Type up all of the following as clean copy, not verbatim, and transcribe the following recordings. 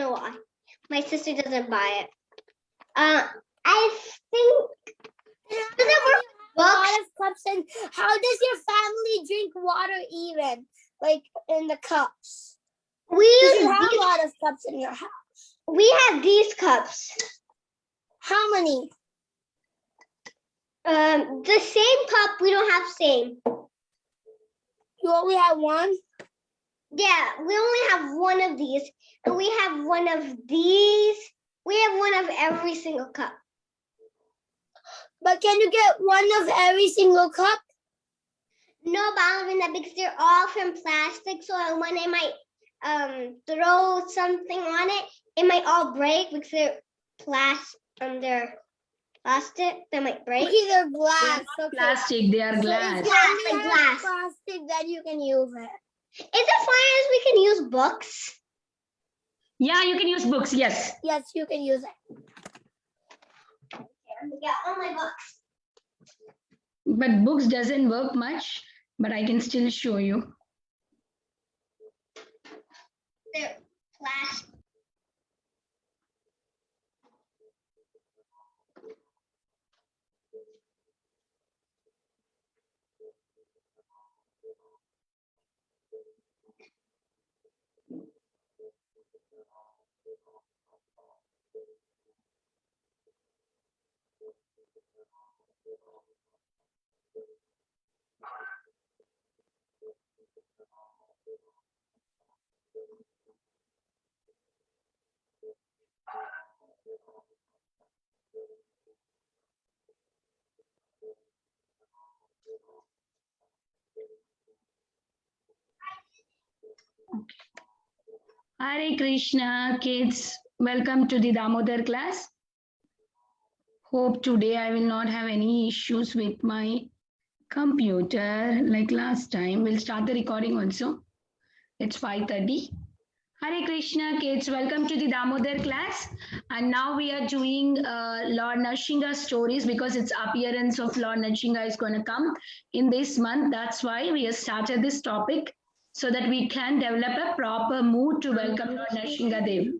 sure why. My sister doesn't buy it. I think does it work? A lot of cups, and how does your family drink water even? Like in the cups? We You use have these, a lot of cups in your house. we have these cups. How many? The same cup. We don't have same. You only have one? Yeah, we only have one of these, and we have one of these. We have one of every single cup. But can you get one of every single cup? No, Ballerina, because they're all from plastic. So when I might throw something on it, it might all break because they're they're plastic. They might break. Okay, they're glass. Okay. Plastic, they are So glass. if you Yeah, only like have glass. plastic, then you can use it. Is it fine as we can use books? Yeah, you can use books, yes. Yes, you can use it. Yeah, all my books. But books doesn't work much, but I can still show you. They're plastic. Hare Krishna, kids. Welcome to the Damodar class. Hope today I will not have any issues with my computer like last time. We'll start the recording also. It's 5:30. Hare Krishna, kids. Welcome to the Damodar class. And now we are doing Lord Nrsimha stories because its appearance of Lord Nrsimha is going to come in this month. That's why we have started this topic so that we can develop a proper mood to welcome Lord Nrsimha Dev.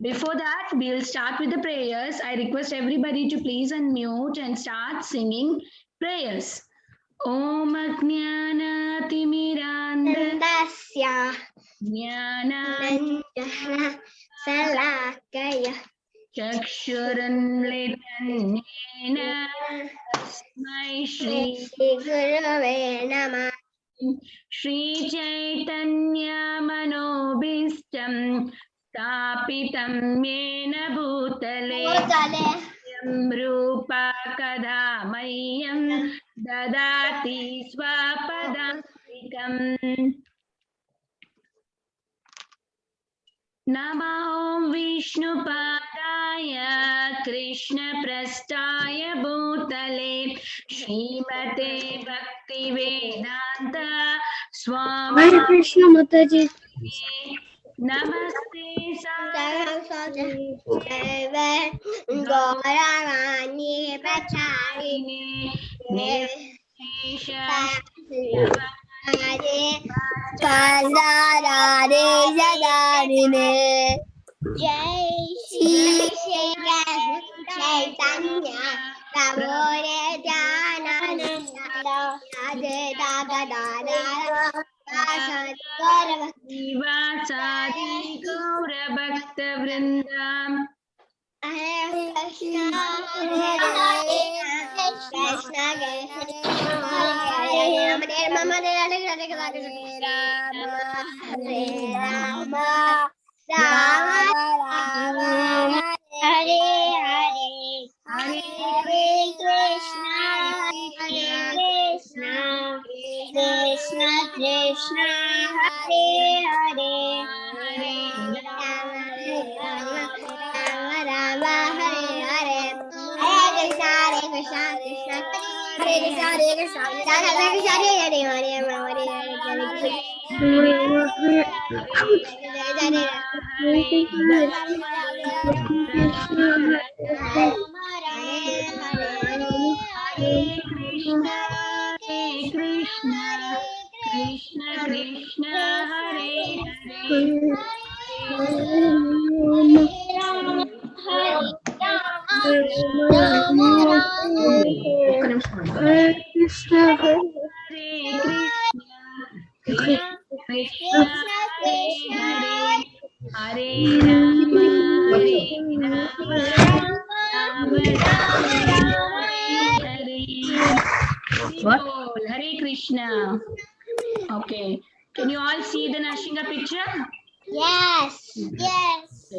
Before that, we'll start with the prayers. I request everybody to please unmute and start singing prayers. Om Ajnana Dasya Jnana Nanjana Salakaya Chakshuranmritanyena Tasmai Shri Gurave Namah. Shri Chaitanya Manobhistam Stapitam Yena Bhutale Rupa Kadhamayam Dadati Swapadamikam. Namo Vishnupadaya Krishna Prastaya Bhutale Srimate Bhakti Vedanta Swami Hare Krishna, Mataji. Namaste Saraswati Gaurani Prachari Nirvishesha Kandadare Jadarine. Jai Shri Chaitanya Prabhu Nityananda Advaita Gadadara Gaura Vasadi Gaura Bhakta Vrindam. Hare Krishna Hare Krishna Hare Rama Rama Rama Hare Hare Hare Krishna Krishna Krishna Krishna Hare Hare Hare Rama Rama Hare Hare Hare Krishna Krishna Hare Krishna Krishna Hare Krishna Hare Krishna, Krishna Krishna, Hare Hare, Hare Krishna, Hare Krishna, Krishna Krishna, Hare Rama, Hare Rama, Rama Rama, Hare Hare. Hare Krishna. Okay. Can you all see the Nashinga picture? Yes. Yes.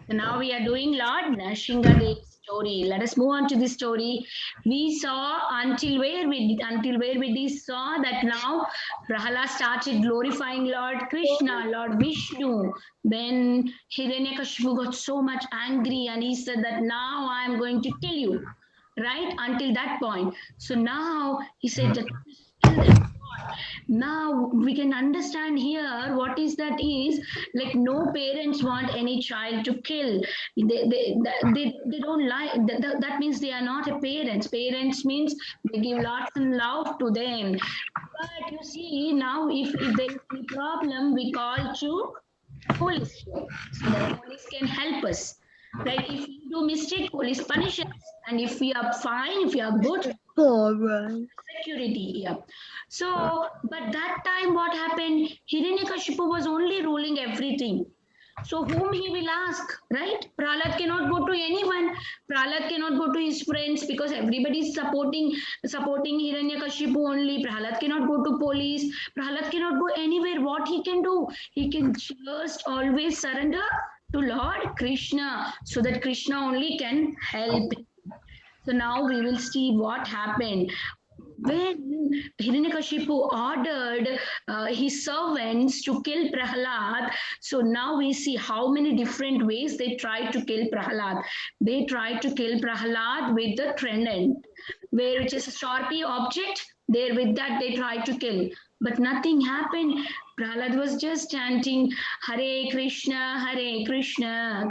So now we are doing Lord Nashinga Dev's story. Let us move on to the story. We saw until where we saw that now Prahalad started glorifying Lord Krishna, Lord Vishnu. Then Hiranyakashipu got so much angry and he said that now I am going to kill you. Right until that point. So now he said that kill them. Now we can understand here what is that is like no parents want any child to kill. They don't like that means they are not a parents. Parents means they give lots and love to them. But you see now if there is any problem we call to police so that police can help us. Right? If you do mistake, police punish us. And if we are fine, if we are good, security. Yeah. So, but that time what happened? Hiranyakashipu was only ruling everything. So whom he will ask, right? Prahlad cannot go to anyone. Prahlad cannot go to his friends because everybody is supporting Hiranyakashipu only. Prahlad cannot go to police. Prahlad cannot go anywhere. What he can do? He can just always surrender to Lord Krishna so that Krishna only can help. So now we will see what happened. When Hiranyakashipu ordered his servants to kill Prahlad, so now we see how many different ways they tried to kill Prahlad. They tried to kill Prahlad with the trident, which is a sharpie object. There with that they tried to kill, but nothing happened. Prahlad was just chanting Hare Krishna,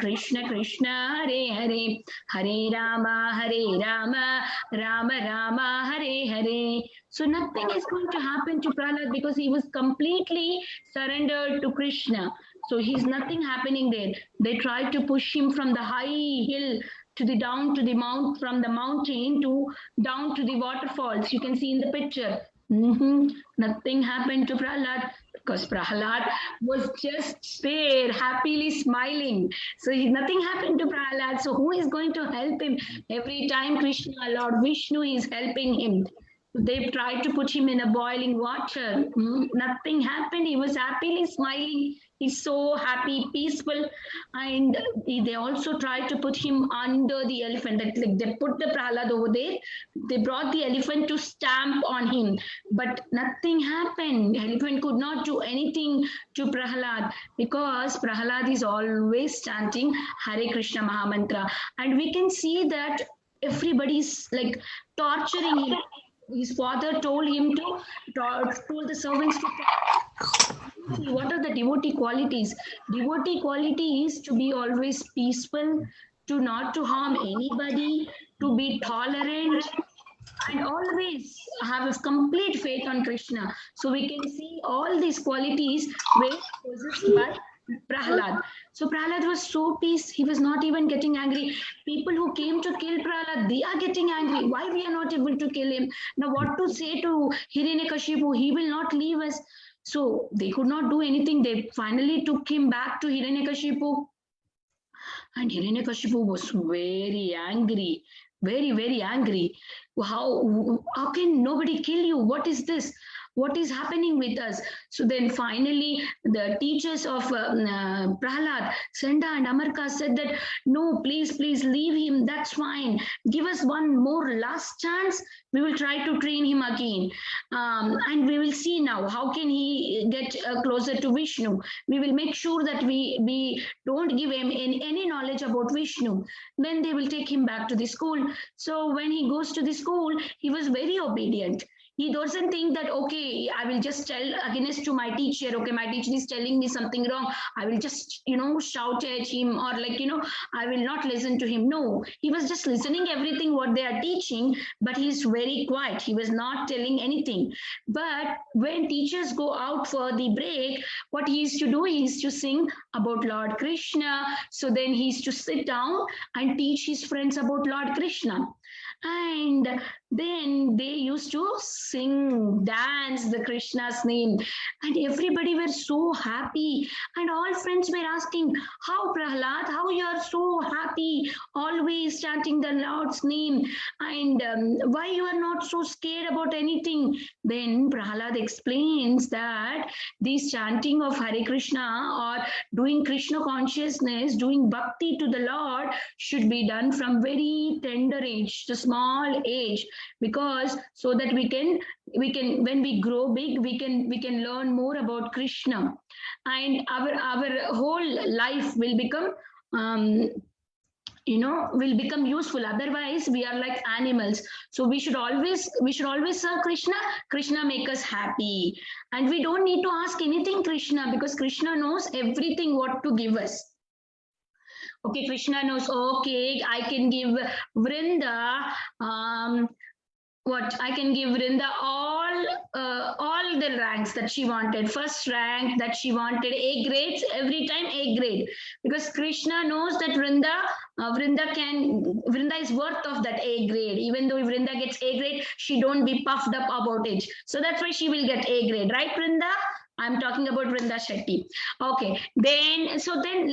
Krishna Krishna, Hare Hare, Hare Rama, Rama Rama, Hare Hare. So nothing is going to happen to Prahlad because he was completely surrendered to Krishna. So he's nothing happening there. They tried to push him from the high hill to the down to the mount, from the mountain to down to the waterfalls. You can see in the picture. Nothing happened to Prahlad because Prahlad was just there, happily smiling. So nothing happened to Prahlad. So who is going to help him? Every time Krishna, Lord Vishnu is helping him. They tried to put him in a boiling water. Nothing happened. He was happily smiling. He's so happy, peaceful. And they also tried to put him under the elephant. Like they put the Prahlad over there. They brought the elephant to stamp on him. But nothing happened. The elephant could not do anything to Prahlad because Prahlad is always chanting Hare Krishna Mahamantra. And we can see that everybody's like torturing him. His father told him to, told the servants to. What are the devotee qualities? Devotee quality is to be always peaceful, to not to harm anybody, to be tolerant, and always have a complete faith on Krishna. So we can see all these qualities were possessed by Prahlad. So Prahlad was so peace, he was not even getting angry. People who came to kill Prahlad, they are getting angry. Why we are not able to kill him? Now what to say to Hiranyakashipu? He will not leave us. So they could not do anything. They finally took him back to Hiranyakashipu. And Hiranyakashipu was very angry, very angry. How can nobody kill you? What is this? What is happening with us? So then finally the teachers of Prahlad, Senda and Amarka said that, no, please leave him. That's fine. Give us one more last chance. We will try to train him again. And we will see now how can he get closer to Vishnu. We will make sure that we don't give him any knowledge about Vishnu. Then they will take him back to the school. So when he goes to the school, he was very obedient. He doesn't think that, okay, I will just tell against to my teacher. Okay, my teacher is telling me something wrong. I will just, shout at him, or like, I will not listen to him. No, he was just listening everything what they are teaching, but he's very quiet. He was not telling anything. But when teachers go out for the break, what he used to do, he used to sing about Lord Krishna. So then he used to sit down and teach his friends about Lord Krishna. And then they used to sing, dance the Krishna's name, and everybody were so happy. And all friends were asking, how Prahlad, how you are so happy, always chanting the Lord's name, and why you are not so scared about anything? Then Prahlad explains that this chanting of Hare Krishna, or doing Krishna consciousness, doing bhakti to the Lord, should be done from very tender age, the small age, because so that we can when we grow big, we can learn more about Krishna, and our whole life will become will become useful. Otherwise we are like animals. So we should always serve Krishna. Krishna make us happy, and we don't need to ask anything Krishna, because Krishna knows everything what to give us. Okay, Krishna knows, okay, I can give Vrinda what I can give Vrinda all the ranks that she wanted. First rank that she wanted, A grades, every time A grade, because Krishna knows that Vrinda is worth of that A grade. Even though if Vrinda gets A grade, she don't be puffed up about it. So that's why she will get A grade, right, Vrinda? I'm talking about Vrinda Shetty. Okay, then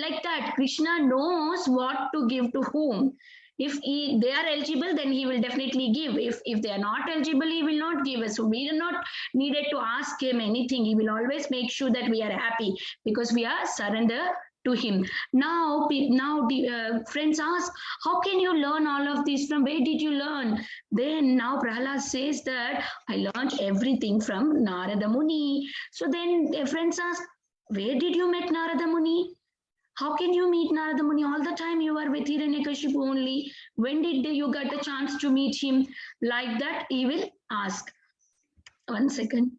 like that, Krishna knows what to give to whom. If they are eligible, then he will definitely give. If they are not eligible, he will not give us. So we are not needed to ask him anything. He will always make sure that we are happy, because we are surrender to him. Now friends ask, how can you learn all of this? From where did you learn? Then now Prahlad says that I learned everything from Narada Muni. So then friends ask, where did you meet Narada Muni? How can you meet Narada Muni? All the time you are with Hiranyakashipu only. When did you get a chance to meet him? Like that he will ask. 1 second.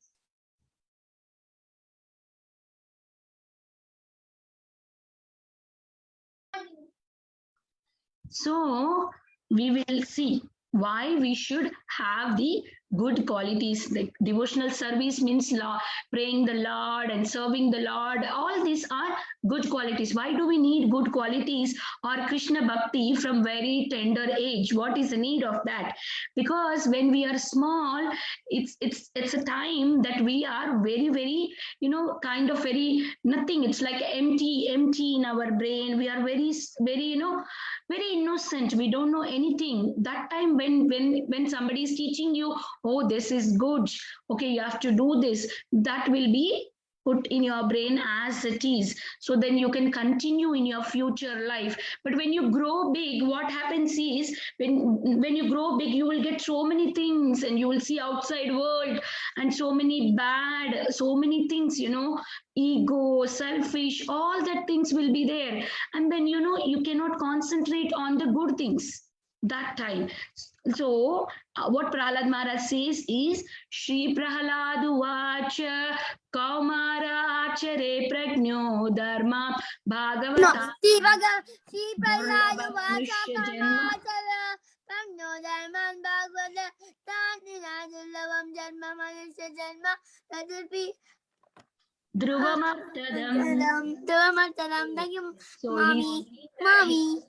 So we will see why we should have the good qualities. Like devotional service means praying the Lord and serving the Lord. All these are good qualities. Why do we need good qualities or Krishna bhakti from very tender age? What is the need of that? Because when we are small, it's a time that we are very, very, kind of very nothing. It's like empty in our brain. We are very, very, very innocent. We don't know anything. That time when somebody is teaching you, oh, this is good, okay, you have to do this, that will be put in your brain as it is. So then you can continue in your future life. But when you grow big, what happens is, when you grow big, you will get so many things, and you will see outside world, and so many things, ego, selfish, all that things will be there. And then, you cannot concentrate on the good things that time. So what Prahlad Maharaj says is, Shri Prahlad Uvacha Kaumara Achare Prajno Dharma Bhagavata. No, Shri Prahlad Uvacha Kaumara Prajno Dharma Bhagavata Tadinadullavam Janma Manusya Janma Tadurpi Dhruvamartadam. Thank you, So Mommy.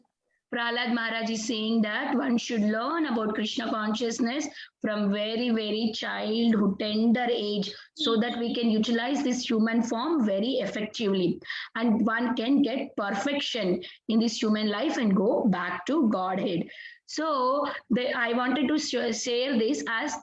Prahlad Maharaj is saying that one should learn about Krishna consciousness from very, very childhood, tender age, so that we can utilize this human form very effectively. And one can get perfection in this human life and go back to Godhead. So I wanted to share this as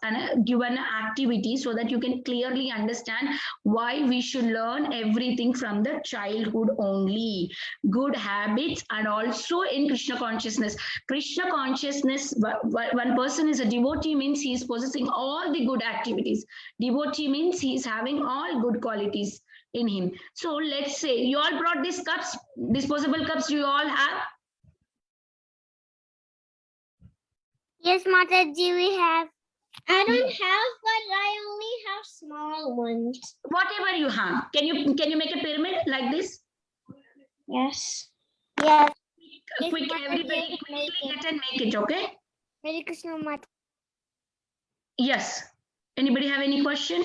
given activity, so that you can clearly understand why we should learn everything from the childhood only. Good habits, and also in Krishna consciousness. Krishna consciousness, one person is a devotee means he is possessing all the good activities. Devotee means he is having all good qualities in him. So let's say you all brought these cups, disposable cups, do you all have? Yes, Mataji, we have. I don't have, but I only have small ones. Whatever you have. Can you make a pyramid like this? Yes. Yes. Quick, Mataji, everybody quickly make it. get and make it, okay? Hare Krishna Mataji. Yes. Anybody have any question?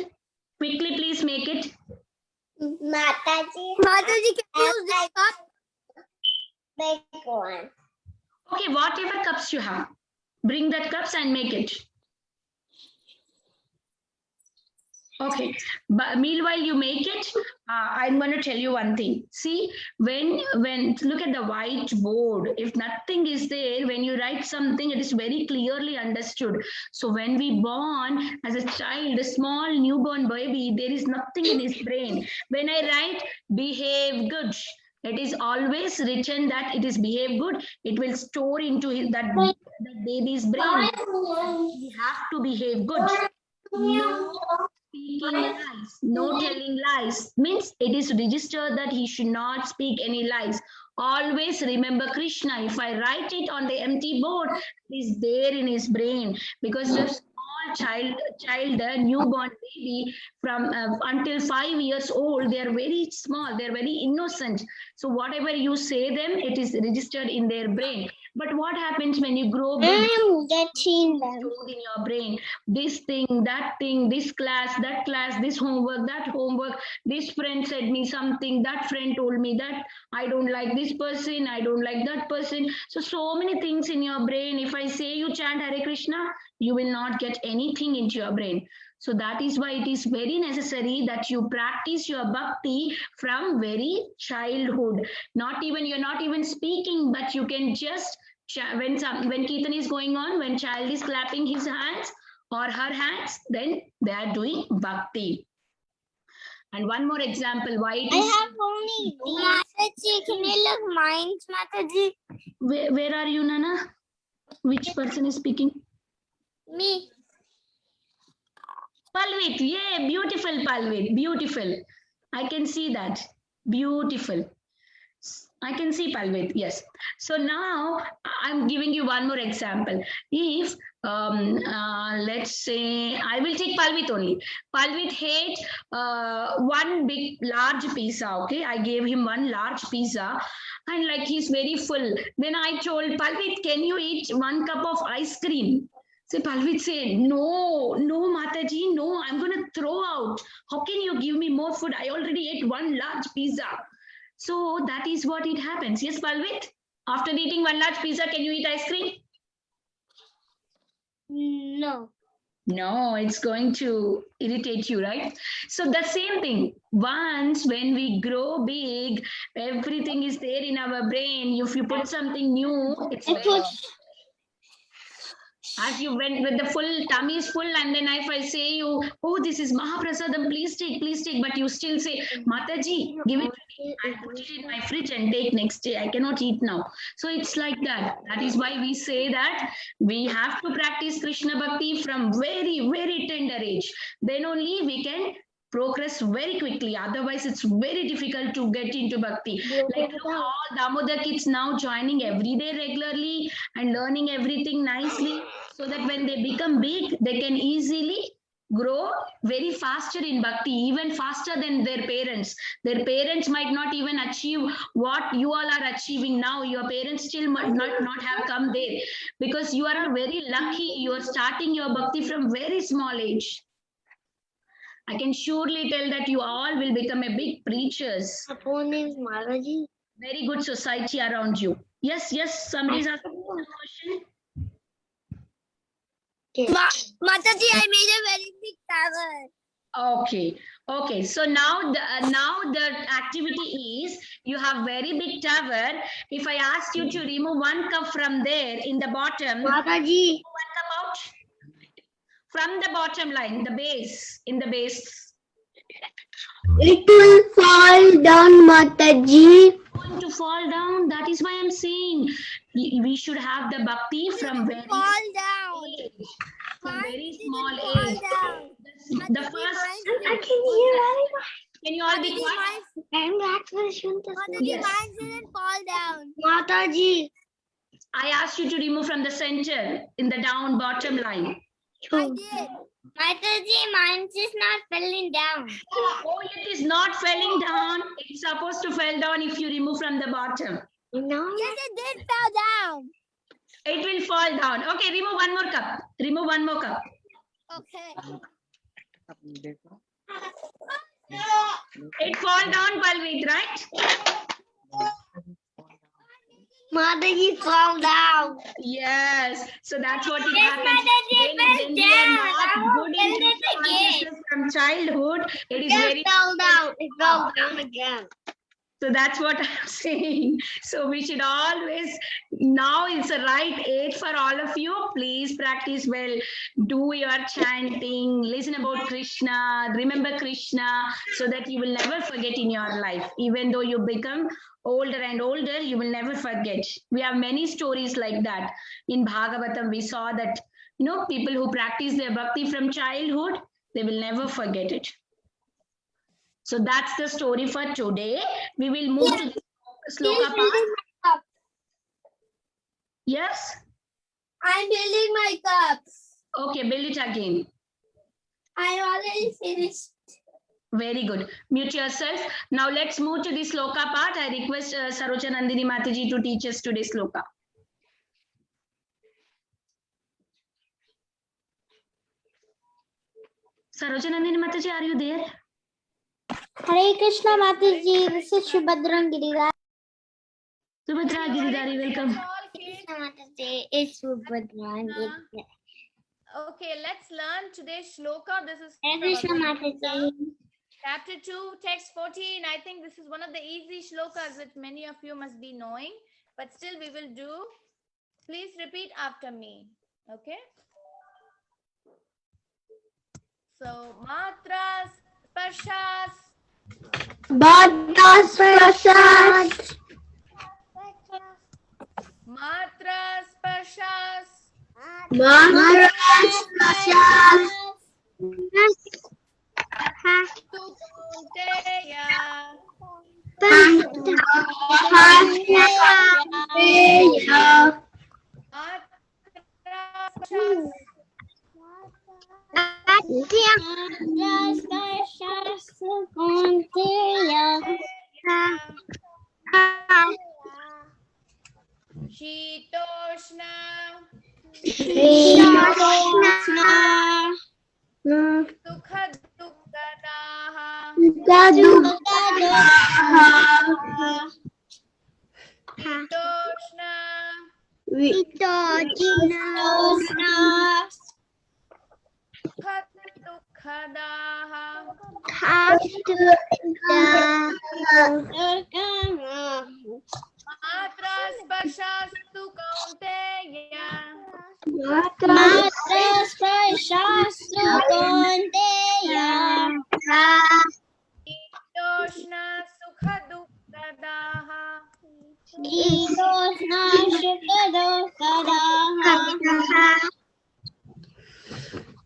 Quickly, please make it. Mataji. Mataji, can you use this cup? Big one. Okay, whatever cups you have, bring that cups and make it. Okay, but meanwhile you make it, I'm going to tell you one thing. See, when look at the whiteboard, if nothing is there, when you write something, it is very clearly understood. So when we born as a child, a small newborn baby, there is nothing in his brain. When I write behave good, it is always written that it is behave good. It will store into that baby's brain. We have to behave good. No speaking lies, no telling lies. Means it is registered that he should not speak any lies. Always remember Krishna. If I write it on the empty board, it is there in his brain, because the small child, the newborn baby from until 5 years old, they are very small, they are very innocent. So whatever you say them, it is registered in their brain. But what happens when you grow big? I'm getting them. Stored in your brain, this thing, that thing, this class, that class, this homework, that homework, this friend said me something, that friend told me that, I don't like this person, I don't like that person. So many things in your brain. If I say you chant Hare Krishna, you will not get anything into your brain. So that is why it is very necessary that you practice your bhakti from very childhood. You're not even speaking, but you can just, when Kirtan is going on, when child is clapping his hands or her hands, then they are doing bhakti. And one more example, why it is. I have only Mataji, can you look mine, Mataji? Where are you, Nana? Which person is speaking? Me. Palvit, yeah, beautiful Palvit, beautiful. I can see that. Beautiful. I can see Palvit, yes. So now I'm giving you one more example. If, let's say, I will take Palvit only. Palvit ate one big, large pizza, okay? I gave him one large pizza and like he's very full. Then I told Palvit, can you eat 1 cup of ice cream? So Palvit said, no, Mataji, no, I'm going to throw out. How can you give me more food? I already ate one large pizza. So that is what it happens. Yes, Palvit? After eating one large pizza, can you eat ice cream? No. No, it's going to irritate you, right? So the same thing. Once when we grow big, everything is there in our brain. If you put something new, it's very... As you went with the full tummy is full, and then if I say you, oh, this is Mahaprasadam, please take, but you still say, Mataji, give it to me. I put it in my fridge and take next day. I cannot eat now. So it's like that. That is why we say that we have to practice Krishna Bhakti from very, very tender age. Then only we can progress very quickly. Otherwise, it's very difficult to get into bhakti. Like look, all Damodar kids now joining every day regularly and learning everything nicely, so that when they become big, they can easily grow very faster in bhakti, even faster than their parents. Their parents might not even achieve what you all are achieving now. Your parents still might not have come there, because you are very lucky. You are starting your bhakti from very small age. I can surely tell that you all will become a big preachers. My phone is Mataji. Very good society around you. Yes, somebody's asking a question. Mataji, I made a very big tower. Okay. So now the activity is, you have very big tower. If I ask you to remove 1 cup from there in the bottom, Mataji. 1 cup out from the bottom line, the base, in the base. It will fall down, Mataji. Going to fall down. That is why I'm saying we should have the bhakti from very Fall down. age, from very Mine small didn't fall age. down. The first, I can hear can you all be Mataji, quiet? I'm back to the Mataji, Yes. mine didn't fall down. Mataji. I asked you to remove from the center in the down bottom line. I did. Mataji, mine's is not falling down. Oh, it is not falling down. It's supposed to fall down if you remove from the bottom. No. Yes, it did fall down. It will fall down. Okay, remove one more cup. Remove one more cup. Okay. It fall down, Balveet, right? Mataji fall down. Yes. So that's what it Yes, happens. Mataji, When we are not good in consciousness from childhood, it is very fell down. It fell down again. So that's what I'm saying. So we should always, now it's a right age for all of you. Please practice well. Do your chanting, listen about Krishna, remember Krishna, so that you will never forget in your life. Even though you become older and older, you will never forget. We have many stories like that. In Bhagavatam, we saw that, people who practice their bhakti from childhood, they will never forget it. So that's the story for today. We will move to the sloka part. Yes? I'm building my cups. Okay, build it again. I already finished. Very good. Mute yourself. Now let's move to the sloka part. I request Saroja Nandini Mataji to teach us today's sloka. Saroja Nandini Mataji, are you there? Hare Krishna Mataji, this is Shubhadra Giridhar. Subhadra Giridhari, welcome. Krishna Mataji is Shubhadra Giridhar. Okay, let's learn today's shloka. This is Hare from Krishna Bhagavad Mataji. Gita, Chapter 2, text 14. I think this is one of the easy shlokas that many of you must be knowing, but still we will do. Please repeat after me. Okay? So, matras, sparshas, Bhadas Prasad. matras, sparshas, Bhadas Prasad. tukunteya, shitoshna, sukha dukkadaha, shitoshna, sukha dukkadaha, matra sparshasthu kaunteya, shitoshna, sukha dukkadaha,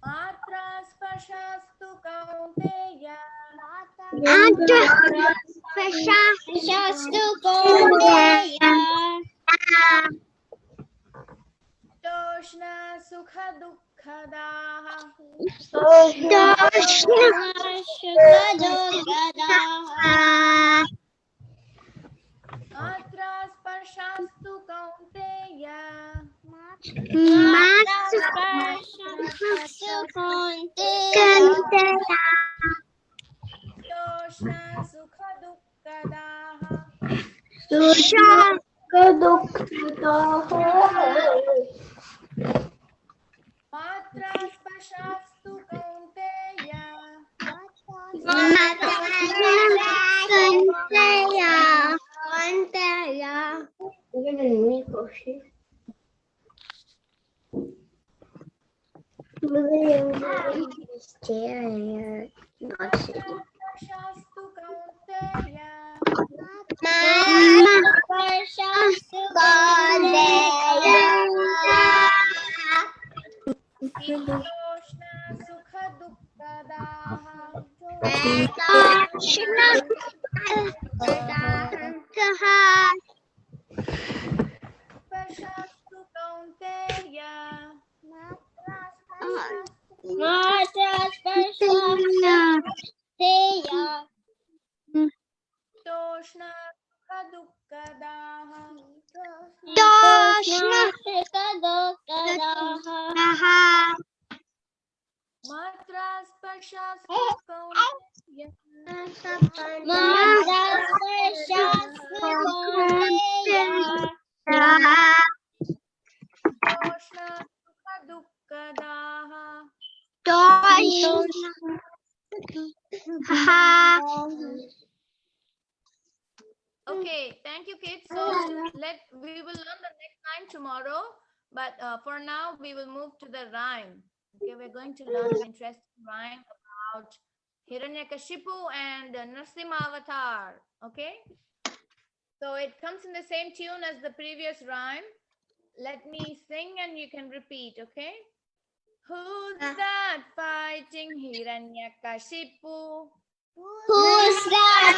matra sparshasthu kaunteya, shitoshna, sukha dukkadaha, matra sparshasthu kaunteya, shitoshna, sukha dukkadaha, matra sparshasthu kaunteya, sparshasthu kaunteya, shitoshna, sukha dukkadaha, sparshasthu kaunteya, Matra Sparshastu Kaunteya Toshna Sukha Dukkadaha. Okay, thank you, kids. So we will learn the next line tomorrow, but for now we will move to the rhyme. Okay, we're going to learn an interesting rhyme about Hiranyakashipu and Narasimha Avatar. Okay, so it comes in the same tune as the previous rhyme. Let me sing and you can repeat. Okay. Who's that fighting Hiranyakashipu? Who's that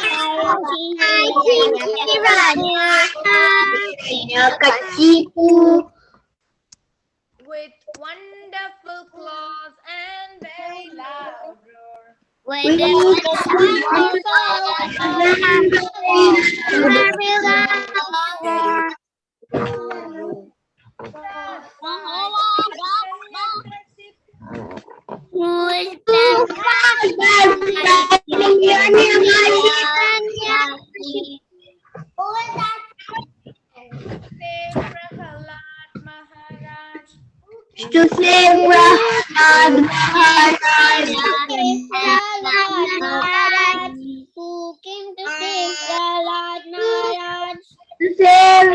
With wonderful claws and very loud roar. Prahalad Maharaj. To save Prahlad Maharaj. Who came to save Prahlad Maharaj? To save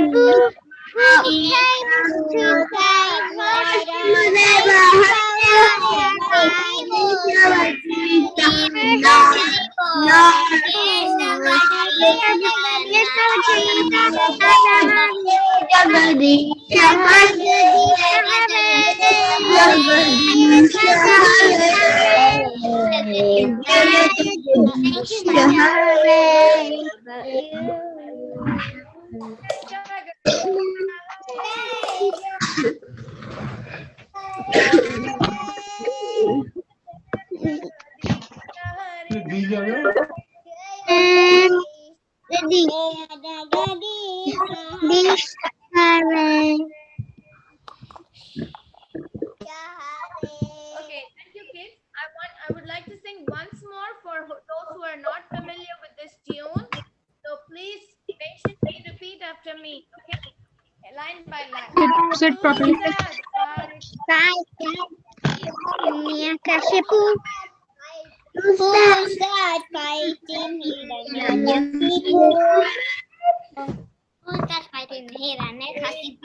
Okay, thank you, kids. I would like to sing once more for those who are not familiar with this tune. So please patiently repeat after me. Okay, line by line. Sit properly. Who's that fighting? Who's that fighting Hiranyakashipu? Who's that fighting Hiranyakashipu?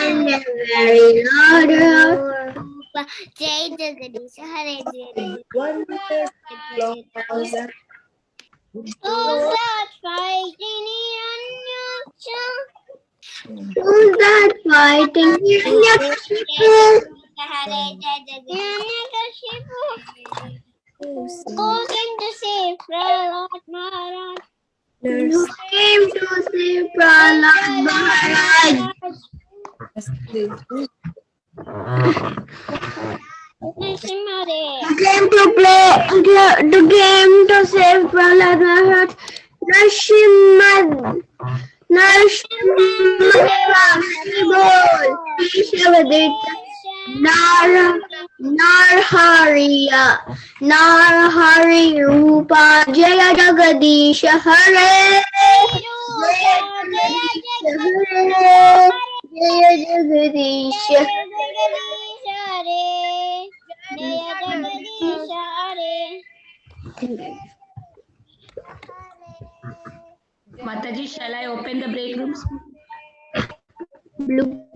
And very loud. Jai Jagadish Hare Jai. Who's that fighting Hiranyakashipu? Who's that fighting Hiranyakashipu? Hare Jai Hiranyakashipu. Who came to save Prahlad Maharaj? Who came to save Prahlad Maharaj? Narasimha Came to play the game to save Prahlad Maharaj. Narhari Rupa Jaya Jagadish Hare Jaya Jagadish Mataji, shall I open the break rooms? Blue.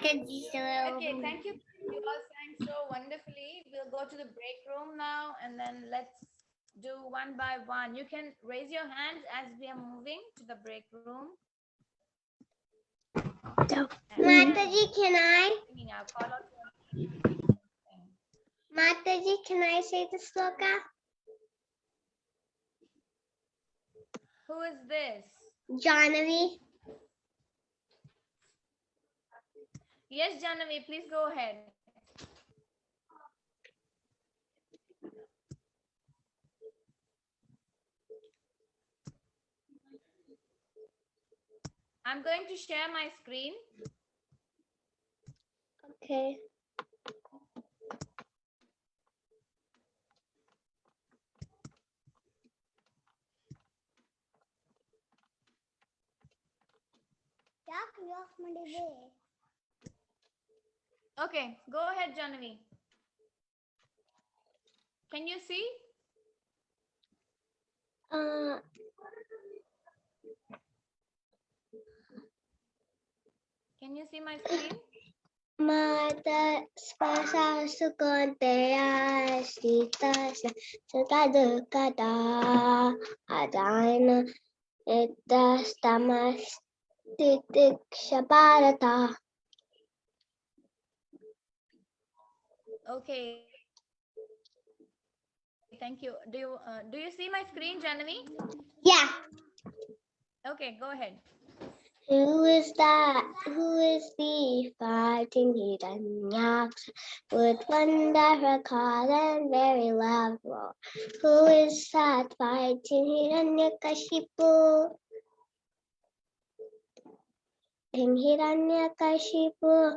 okay, thank you. You all sang so wonderfully. We'll go to the break room now and then let's do one by one. You can raise your hands as we are moving to the break room. Mataji, can I? I'll call out your Mataji, can I say the sloka? Who is this? Jahnavi. Yes, Janavi, please go ahead. I'm going to share my screen. Okay. Okay, go ahead, Janavi. Can you see? Can you see my screen? Mata spasa sukonteya sita sukadukada adana itas tamas titik shabarata. Okay. Thank you. Do you see my screen, Janavi? Yeah. Okay, go ahead. Who is that? Who is the fighting Hiranyaksha with wonderful call and very loud roar? Who is that fighting Hiranyakashipu? In Hiranyakashipu.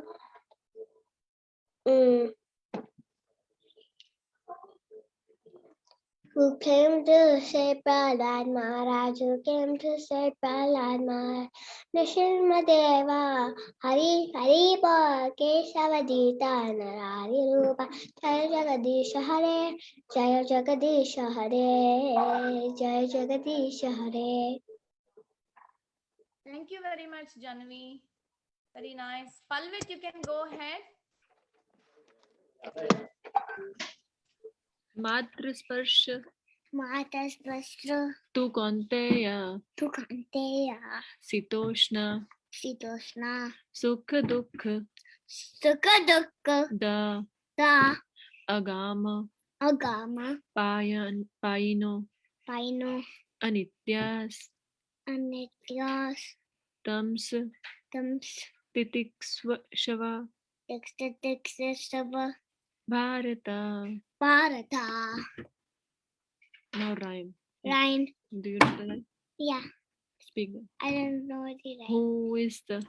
Who came to say Prahlad Maharaj? Who came to say Prahlad Maharaj? Nrsimhadeva, Hari Hari Bol, Keshavadita, Narari Rupa, Jaya Jagadisha Hare, Jaya Jagadisha Hare, Jaya Jagadisha Hare. Thank you very much, Janavi. Very nice. Palvit, you can go ahead. मातृ स्पर्श Mata spastra तू कौन्तेय tukanteya शीतोष्ण sitoshna सुख दुख sukadukka the da अगाम agama पायिनो paino अनित्यास anityas तम्स tams तितिक्ष्व dikshava Bharat. bharata. Now rhyme. Rhyme. Do you know the rhyme? Yeah, Speak them. I don't know the rhyme. Who is the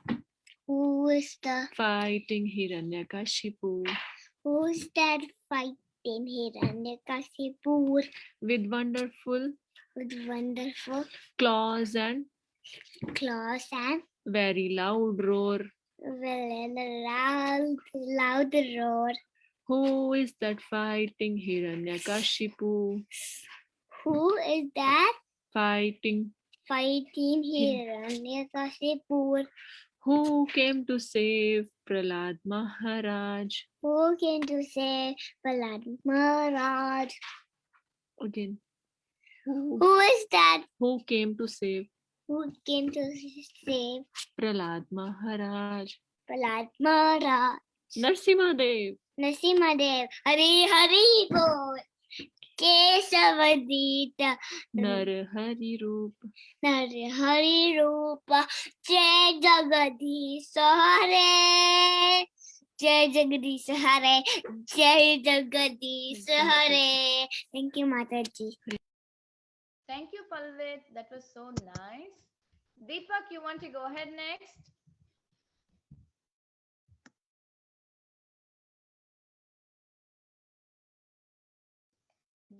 Who is the fighting Hiranyakashipu who's that fighting Hiranyakashipu with wonderful with wonderful claws and claws and very loud roar? loud roar? Who is that fighting Hiranyakashipu? Who is that Fighting. fighting Hiranyakashipu? Who came to save Prahlad Maharaj? Who came to save Prahlad Maharaj? Again. Who is that Who came to save who came to save Prahlad Maharaj? Prahlad Maharaj? Narsimhadev. Nrsimhadev, Hari Hari Bol, Keshavadita, Nar Hari Roop. Hari Hari Rupa, Jai Jagadish Hare, Jai Jagadish Hare, Jai Jagadish Hare. Thank you, Mataji. Thank you, Palvit. That was so nice. Deepak, you want to go ahead next?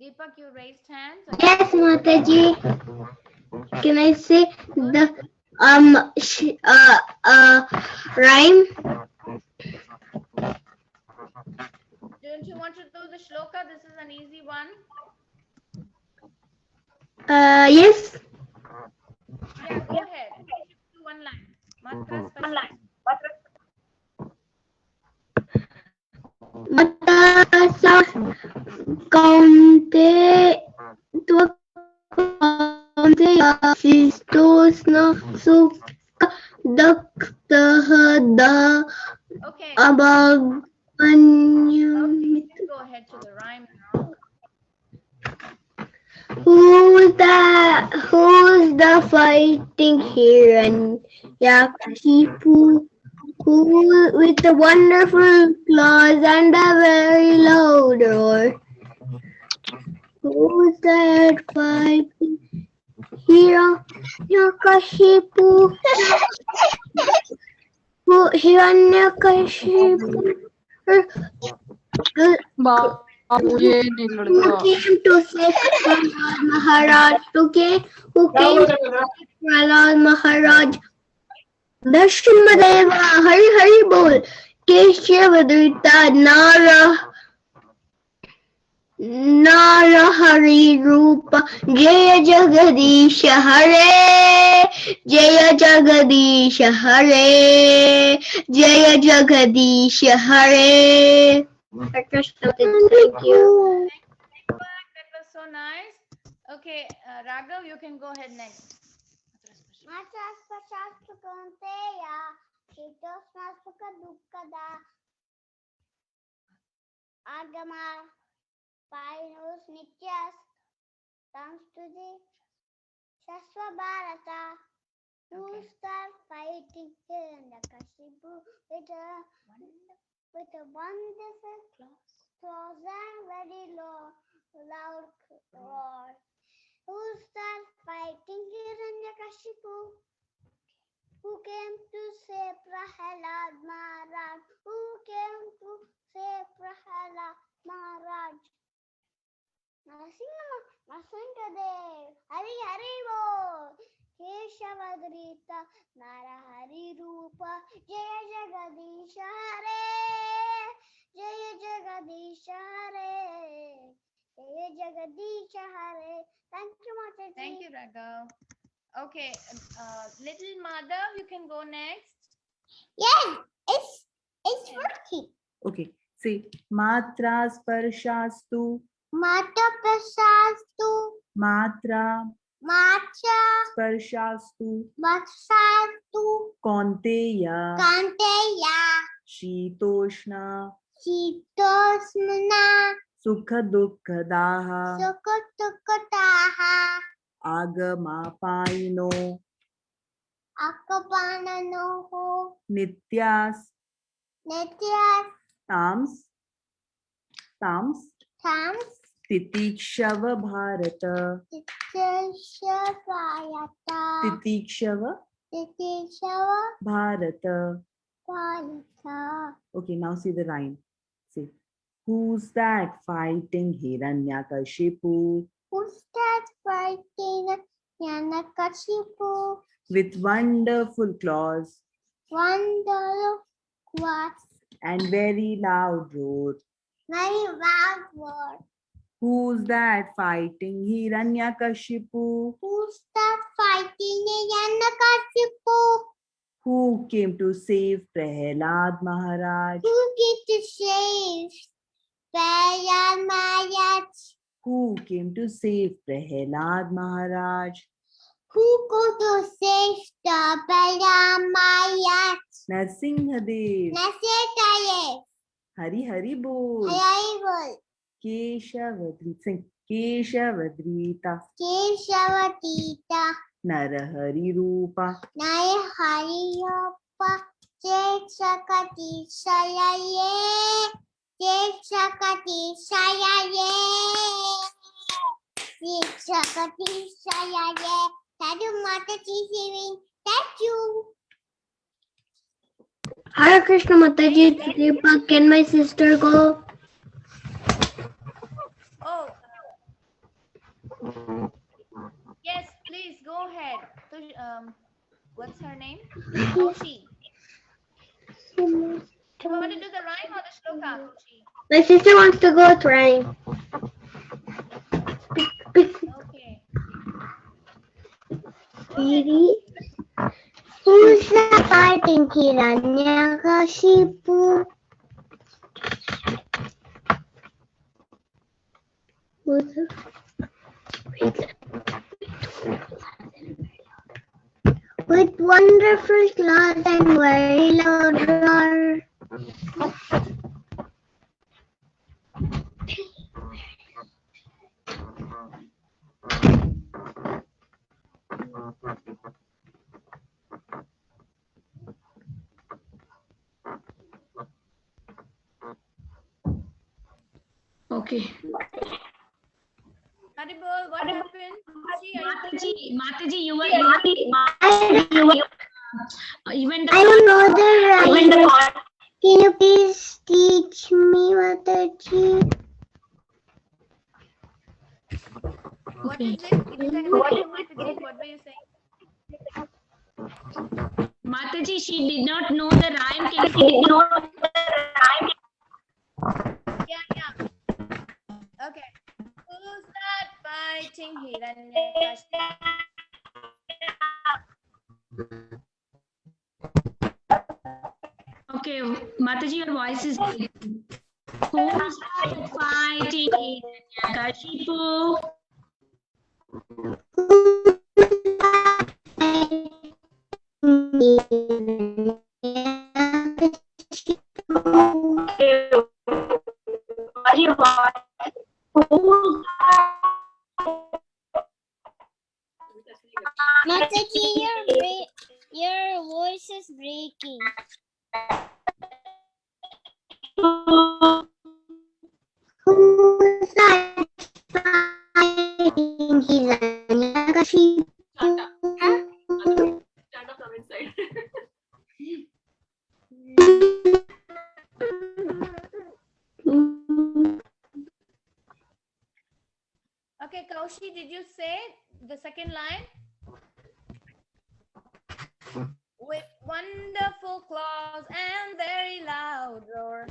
Deepak, you raised hands. Yes, Mataji. Can I say the rhyme? Don't you want to do the shloka? This is an easy one. Yes. Yeah, go ahead. Do one line. Matra spasha. Mata kaunte tu kaunte sistosna sukha daktah da Okay. abaganyam. Okay, let's go ahead to the rhyme now. Who's the fighting Hiranyakashipu Who with a wonderful claws and a very loud roar. Who's that fighting hero? Hiranyakashipu. Who Hiranyakashipu? बाबू ये नहीं Who लड़का came to save Prahlad Maharaj? Who came to save Prahlad Maharaj? Narasimhadeva, Hari Hari Bol, Keshavadrita, Nara Hari Rupa, Jaya Jagadisha Hare, Jaya Jagadisha Hare, Jaya Jagadisha Hare. Thank you. That was so nice. Okay, Raghav, you can go ahead next. Agama Painos Nityas comes to the Shaswa Bharata, who start fighting in the Kashipu with a wonderful claws and very loud roar. Who start fighting Hiranyakashipu? Who came to save Prahlad Maharaj? Who came to save Prahlad Maharaj? Narasimhadev, Hari Hari Bol, Keshavadrita, Nara Hari Rupa, Jaya Jagadisha Hare, Jaya Jagadisha Hare, Jaya Jagadisha Hare. Thank you, Mataji. Thank you, Raghav. Okay, little Madhav, you can go next. Yes, it's working. Okay, say Matra Sparshastu. Mata Prasastu, Matra Macha, Sparshastu. Matsastu, Konteya Kanteya, Shitoshna Shitosmana, Sukha Dukkadaha Sukotukataha, Agama Paino Akapananoho, Nityas Nityas, Tams Tams, Titikshava Bharata Titishayata, Titikshava Titishava, Bharata. Palita. Okay, now see the rhyme. See, who's that fighting Hiranyakashipu Who's that fighting Yanakashipu? with wonderful claws $1 was and very loud roar? very loud word. Who's that fighting Hiranyakashipu Who's that fighting Yanakashipu? who came to save Prahlad Maharaj? Who get to save Prahlad Maharaj? Who came to save Prahlad Maharaj? Who go to save the Prahlad Maharaj? Narsimhadev. Nasetaye. Hari Hari Bol. Hayaival. Keshavadrita. Sing. Keshavadrita. Keshavatita. Narahari Rupa. Naya Hariyapa. Chekshakati Shayaye. Chekshakati Shayaye. Chekshakati Shayaye. Thank you, Mataji Sivin. Thank you. Hare Krishna Mataji, Deepak, can my sister go? Oh, yes, please go ahead. So, what's her name? Toshi. You want to do the rhyme or the shloka, Toshi? My sister wants to go trying. Okay. Siri, who's the fighting Hiranyakashipu? Who's the... With wonderful claws and very loud roar. Okay. Haribol, what happened? Khushi, are you there? Mataji, you were even the I don't know the rhyme. Can you please teach me, Mataji? What okay. is it? Gita, Mataji, what were you saying? Mataji, she did not know the rhyme. Can you Yeah. Okay. Who's that fighting Hiranyakashipu? Okay, Mataji, your voice is breaking. Who's that fighting Hiranyakashipu? Mataji, your voice is breaking. Who's that fighting Hiranyakashipu? Okay, Kaushi, did you say the second line? With wonderful claws and very loud roar.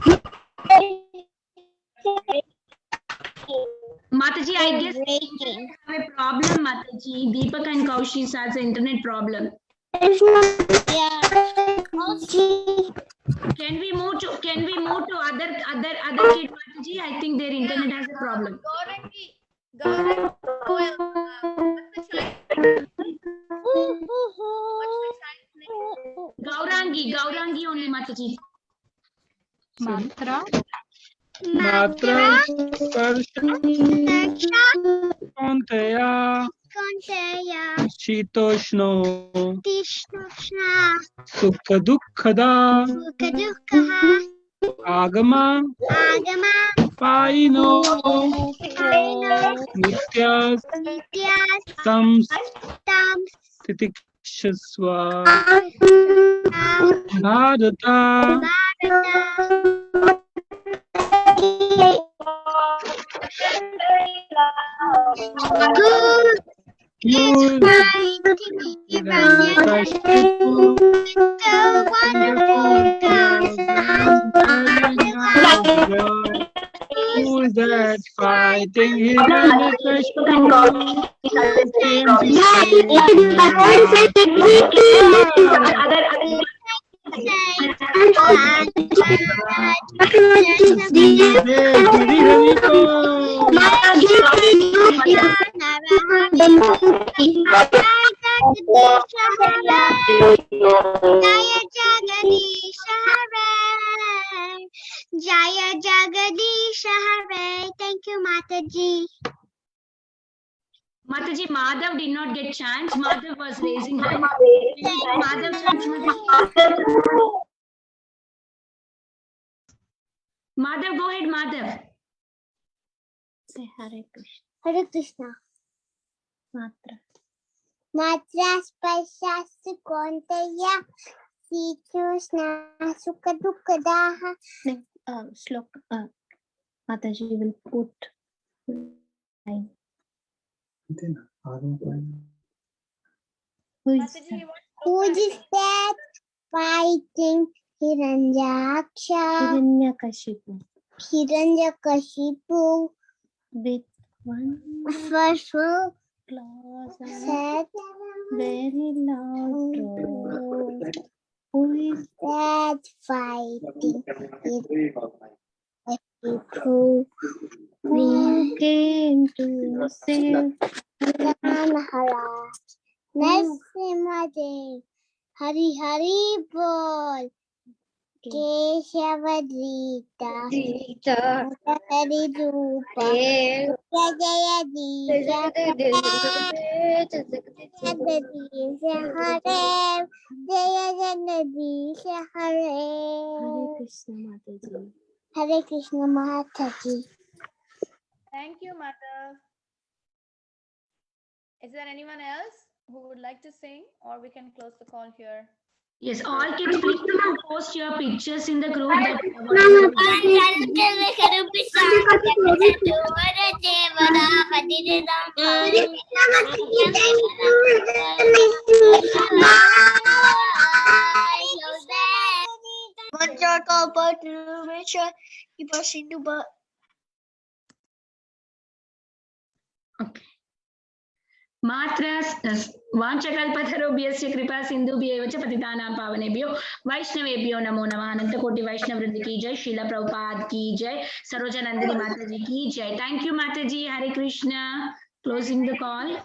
Mataji, I guess Breaking. we have a problem, Mataji. Deepak and Kaushi has an internet problem. Yeah. Can we move to other kid, Mataji? I think their internet has a problem. Gaurangi, what's the child? Gaurangi only, Mataji. Matra. Matra Kaunteya Shitoshno Sukha Dukkhada Agama Paino Nityas Tams Titikshasva Bharata Who is that fighting Jaya Jagadish Hare. Thank you, Mataji. Mataji, Madhav did not get chance. Madhav was raising hand. Madhav chance. Madhav, go ahead, Madhav. Say Hare Krishna. Hare Krishna. Matra. Matra Spashasu Konteya Krishna Sukha Dukkadaha. Slok. Mataji will put line. Who is that fighting Hiranyaksha? Hiranyakashipu With one first claws and said, very loud roar. Who is that fighting Hiranyakshipu? who came to save Maharaj Narasimhadev Hari Hari Bol Keshavadrita Hari Rupa Jaya Disha Hare Jaya Jagadisha Hare Hare Krishna Mataji. Hare Krishna Mataji. Thank you, Madhav. Is there anyone else who would like to sing, or we can close the call here? Yes, all kids, please post your pictures in the group. That whatever Okay. मात्र वाञ्छकल्पतरुभ्यश्च कृपा सिन्धुभ्येव च पतितानां पावनेभ्यो वैष्णवेभ्यो नमो नमः। अनंत कोटि वैष्णव वृंद की जय। शीला प्रभुपाद की जय। सरोजा नंदिनी माता जी की जय। Thank you mata ji. Hare Krishna. Closing the call.